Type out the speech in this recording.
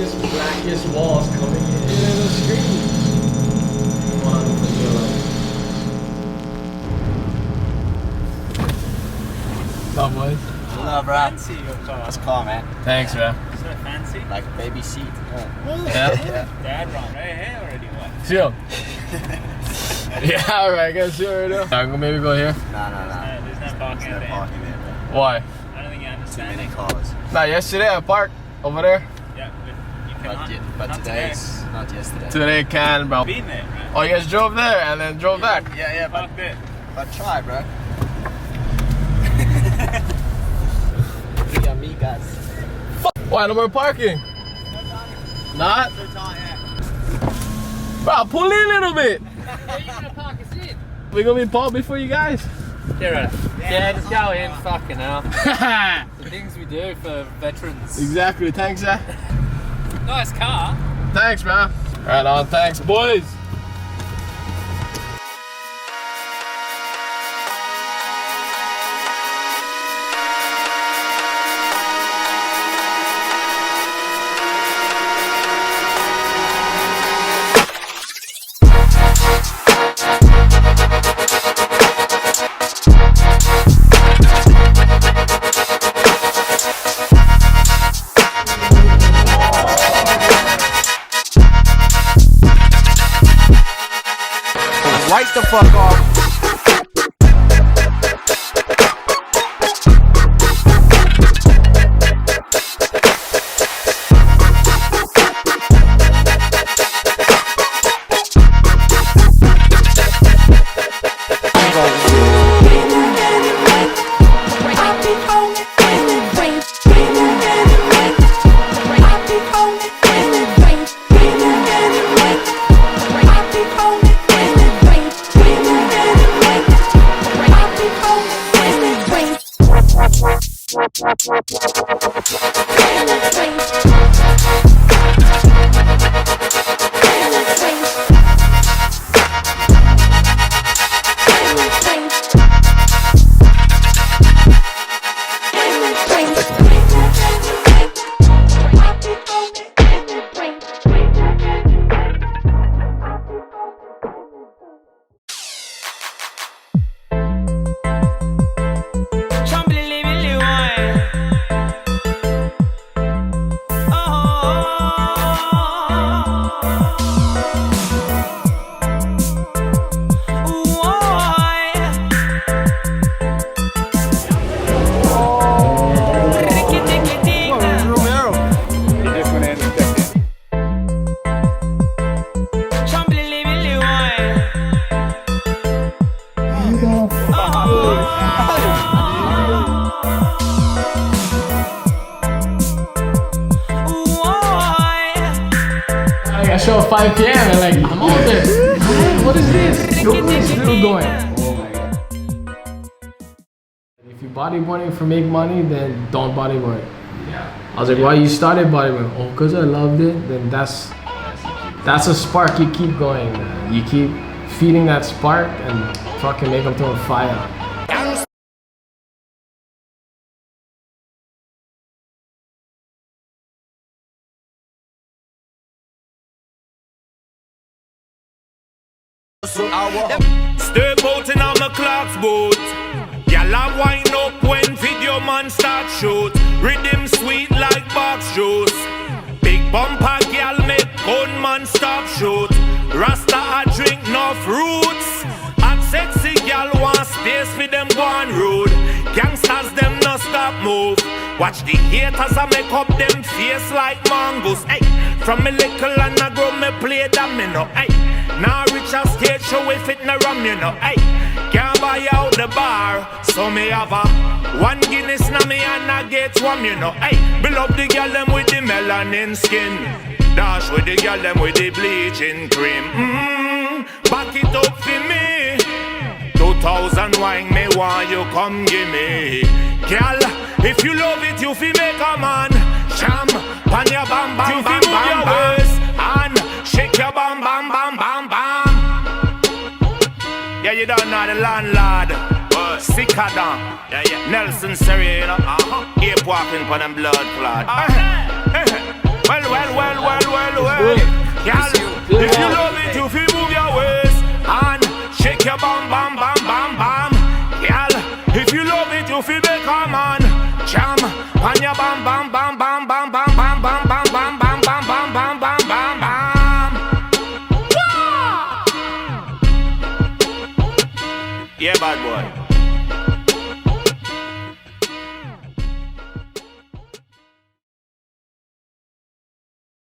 darkest, blackest walls coming in the street. Come on, for your life. What's up, boys? Hello, bro. Fancy your car. That's car, man. Thanks, man. Is that fancy? Like a baby seat. Yeah. Dad run right here already what? Chill. Yeah, alright, I guess you already know. I'm gonna maybe go here. Nah. There's no parking There's no there. parking there, bro. Why? I don't think you Too understand many it. cars. Nah, yesterday I parked over there. Yeah, but you cannot. But not today's not yesterday. Today I can, bro. Been there, right? Oh, you guys drove there and then drove back? Yeah, but Park there. try, bro. The amigas. Why, no more parking? Not? Bro, pull in a little bit. Where you gonna park us in? We're gonna be pulled before you guys. Get right. Yeah, just go in, fucking hell. The things we do for veterans. Exactly, thanks, Zach. Nice car. Thanks, man. Right on, thanks, boys. Right the fuck off. I show at 5 p.m. and like, I'm out there. What is this? Still going. Oh my god. If you bodyboarding for make money, then don't bodyboard. Yeah. I was like, why you started bodyboarding? Oh, because I loved it. Then that's a spark. You keep going, man. You keep feeding that spark and fucking make them to a fire. Step out in on my clock's boat. Y'all a wind up when video man start shoot. Rhythm sweet like box juice. Big bumper gal make gunman stop shoot. Rasta a drink no fruits. And sexy gal want space for them go on road. Gangsters them no stop move. Watch the haters a make up them face like mongoose. Hey, from me little and I grow me play domino. Hey. Now reach a stage show if it no rum, you know. Hey, can't buy out the bar, so me have a 1 Guinness na me and I get one, you know. Hey, build up the girl them with the melanin skin. Dash with the girl them with the bleaching cream. Back it up for me. 2000 wine me want you come give me. Girl, if you love it, you fi make a man. Sham, pan your bam bam bam bam bam. And shake your bam bam bam bam bam. Yeah, you don't know the landlord. Sicker down. Yeah. Nelson Serrano. Ape walking for them blood clot. Well. Yeah, bad boy.